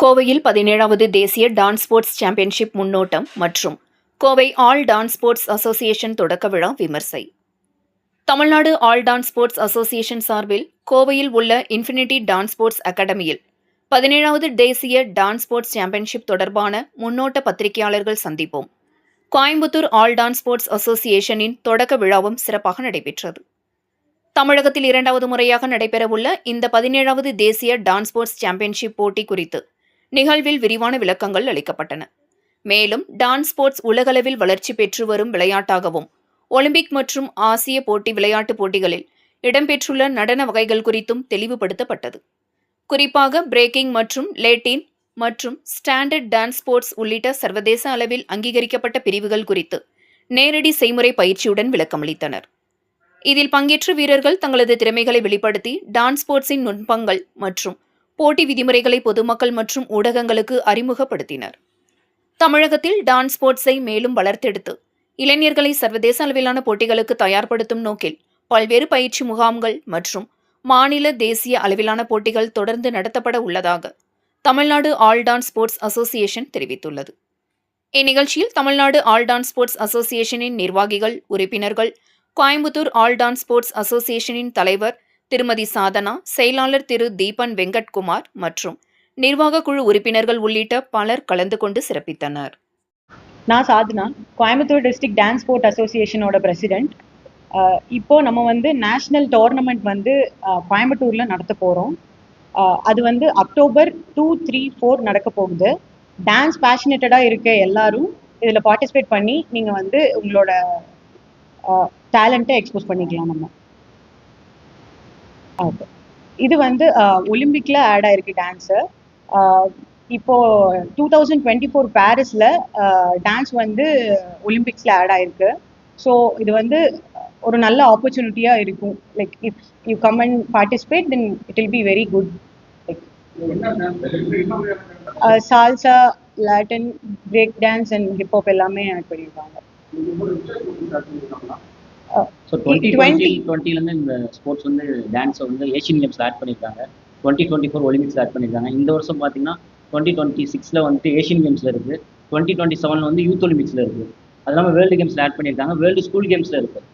கோவையில் 17வது தேசிய dance sports championship முன்னோட்டம் மற்றும் Kovai all dance sports association தொடக்க விழா விமர்சை. Tamil Nadu all dance sports association சார்பில் கோவையில் உள்ள இன்ஃபினிட்டி டான்ஸ் ஸ்போர்ட்ஸ் அகாடமியில் 17வது தேசிய டான்ஸ் ஸ்போர்ட்ஸ் சாம்பியன்ஷிப் தொடர்பான முன்னோட்ட பத்திரிகையாளர்கள் சந்திப்போம். கோயம்புத்தூர் ஆல் டான்ஸ் ஸ்போர்ட்ஸ் அசோசியேஷனின் தொடக்க விழாவும் சிறப்பாக நடைபெற்றது. தமிழகத்தில் 2வது முறையாக நடைபெறவுள்ள இந்த 17வது தேசிய டான்ஸ் ஸ்போர்ட்ஸ் சாம்பியன்ஷிப் போட்டி குறித்து நிகழ்வில் விரிவான விளக்கங்கள் அளிக்கப்பட்டன. மேலும் டான்ஸ் ஸ்போர்ட்ஸ் உலகளவில் வளர்ச்சி பெற்று வரும் விளையாட்டாகவும் ஒலிம்பிக் மற்றும் ஆசிய போட்டி விளையாட்டுப் போட்டிகளில் இடம்பெற்றுள்ள நடன வகைகள் குறித்தும் தெளிவுபடுத்தப்பட்டது. குறிப்பாக பிரேக்கிங் மற்றும் லேட்டின் மற்றும் ஸ்டாண்டர்ட் டான்ஸ் ஸ்போர்ட்ஸ் உள்ளிட்ட சர்வதேச அளவில் அங்கீகரிக்கப்பட்ட பிரிவுகள் குறித்து நேரடி செய்முறை பயிற்சியுடன் விளக்கமளித்தனர். இதில் பங்கேற்ற வீரர்கள் தங்களது திறமைகளை வெளிப்படுத்தி டான்ஸ் ஸ்போர்ட்ஸின் நுட்பங்கள் மற்றும் போட்டி விதிமுறைகளை பொதுமக்கள் மற்றும் ஊடகங்களுக்கு அறிமுகப்படுத்தினர். தமிழகத்தில் டான்ஸ் ஸ்போர்ட்ஸை மேலும் வளர்த்தெடுத்து இளைஞர்களை சர்வதேச அளவிலான போட்டிகளுக்கு தயார்படுத்தும் நோக்கில் பல்வேறு பயிற்சி முகாம்கள் மற்றும் மாநில தேசிய அளவிலான போட்டிகள் தொடர்ந்து நடத்தப்பட உள்ளதாக Tamil Nadu all dance sports association தெரிவித்துள்ளது. இந்நிகழ்ச்சியில் தமிழ்நாடு ஆல் டான்ஸ் ஸ்போர்ட்ஸ் அசோசியேஷனின் நிர்வாகிகள், உறுப்பினர்கள், கோயம்புத்தூர் ஆல் டான்ஸ் ஸ்போர்ட்ஸ் அசோசியேஷனின் தலைவர் திருமதி சாதனா, செயலாளர் திரு தீபன் வெங்கட்குமார் மற்றும் நிர்வாக குழு உறுப்பினர்கள் உள்ளிட்ட பலர் கலந்து கொண்டு சிறப்பித்தனர். நான் Sadhana, Coimbatore district dance sport அசோசியேஷனோட பிரசிடென்ட். இப்போ நம்ம நேஷ்னல் டோர்னமெண்ட் கோயம்புத்தூரில் நடத்த போகிறோம். அது அக்டோபர் 2, 3, 4 நடக்க போகுது. டான்ஸ் பேஷனேட்டடாக இருக்க எல்லாரும் இதில் பார்ட்டிசிபேட் பண்ணி நீங்கள் உங்களோட டேலண்ட்டை எக்ஸ்போஸ் பண்ணிக்கலாம். நம்ம இது ஒலிம்பிக்கில் ஆட் ஆயிருக்கு டான்ஸு. இப்போது 2024 பாரிஸில் டான்ஸ் ஒலிம்பிக்ஸில் ஆட் ஆயிருக்கு. ஸோ இது ஒரு நல்ல ஆப்பர்ச்சுனிட்டியாக இருக்கும். Like if you come and participate then it will be very good. Like salsa, Latin, break dance and hip hop எல்லாமே ஆட் பண்ணியிருக்காங்க. ஸோ 2020 இந்த ஸ்போர்ட்ஸ் டான்ஸை ஏஷியன் கேம்ஸில் ஆட் பண்ணியிருக்காங்க. 2024 ஒலிம்பிக்ஸில் ஆட் பண்ணியிருக்காங்க. இந்த வருஷம் பார்த்தீங்கன்னா 2026 ஏஷியன் கேம்ஸில் இருக்குது. 2027 யூத் ஒலிம்பிக்ஸில் இருக்குது. அது இல்லாமல் வேர்ல்டு கேம்ஸில் ஆட் பண்ணியிருக்காங்க. வேர்ல்டு ஸ்கூல் கேம்ஸில் இருக்குது.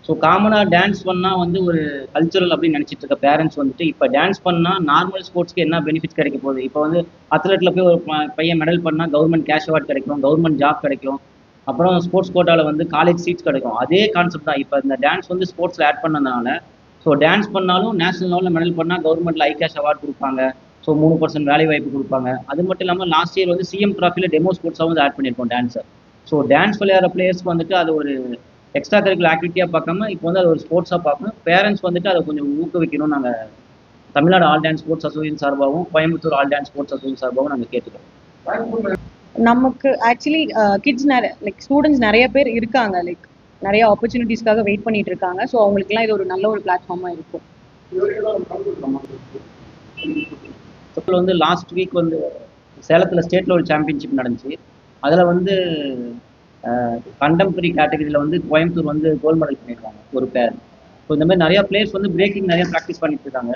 ஸோ காமனாக டான்ஸ் பண்ணால் ஒரு கல்ச்சுரல் அப்படின்னு நினச்சிட்டு இருக்க பேரண்ட்ஸ் இப்போ டான்ஸ் பண்ணால் நார்மல் ஸ்போர்ட்ஸ்க்கு என்ன பெனிஃபிட்ஸ் கிடைக்க போகுது. இப்போ அத்லெட்டில் போய் ஒரு பையன் மெடல் பண்ணால் கவர்மெண்ட் கேஷ் அவார்ட் கிடைக்கும், கவர்மெண்ட் ஜாப் கிடைக்கும், அப்புறம் ஸ்போர்ட்ஸ் கோட்டாவில் காலேஜ் சீட்ஸ் கிடைக்கும். அதே கான்செப்ட் தான் இப்போ இந்த டான்ஸ் ஸ்போர்ட்ஸில் ஆட் பண்ணதுனால. ஸோ டான்ஸ் பண்ணாலும் நேஷனல் லெவலில் மெடல் பண்ணால் கவர்மெண்ட்டில் ஐ கேஷ் அவார்ட் கொடுப்பாங்க. ஸோ 3% வேலை வாய்ப்பு கொடுப்பாங்க. அது மட்டும் இல்லாமல் லாஸ்ட் இயர் சிஎம் ட்ராஃபியில் டெமோ ஸ்போர்ட்ஸாக ஆட் பண்ணியிருக்கோம் டான்ஸை. ஸோ டான்ஸ் விளையாடுற பிளேயர்ஸ்க்கு அது ஒரு எக்ஸ்ட்ரா கரிக்குலர் ஆக்டிவிட்டியாக பார்க்காம இப்போ அது ஒரு ஸ்போர்ட்ஸாக பார்க்கணும். பேரண்ட்ஸ் அதை கொஞ்சம் ஊக்குவிக்கணும். நாங்கள் Tamil Nadu all dance sports association சார்பாகவும் Coimbatore all dance sports association சார்பாகவும் நாங்கள் கேட்டுக்கிறோம். நமக்கு ஆக்சுவலி கிட்ஸ் ஸ்டூடெண்ட்ஸ் நிறைய பேர் இருக்காங்க. நிறைய ஆப்பர்ச்சுனிட்டிஸ்க்காக வெயிட் பண்ணிட்டு இருக்காங்க. ஸோ அவங்களுக்குலாம் இது ஒரு நல்ல ஒரு பிளாட்ஃபார்மாக இருக்கும். லாஸ்ட் வீக் சேலத்தில் ஸ்டேட் லெவல் சாம்பியன்ஷிப் நடந்துச்சு. அதில் கண்டெம்பரரி கேட்டகரியில் கோயம்புத்தூர் கோல்டு மெடல் பண்ணியிருக்காங்க ஒரு பேர். ஸோ இந்த மாதிரி நிறையா பிளேயர்ஸ் பிரேக்கிங் நிறைய ப்ராக்டிஸ் பண்ணிட்டு இருக்காங்க.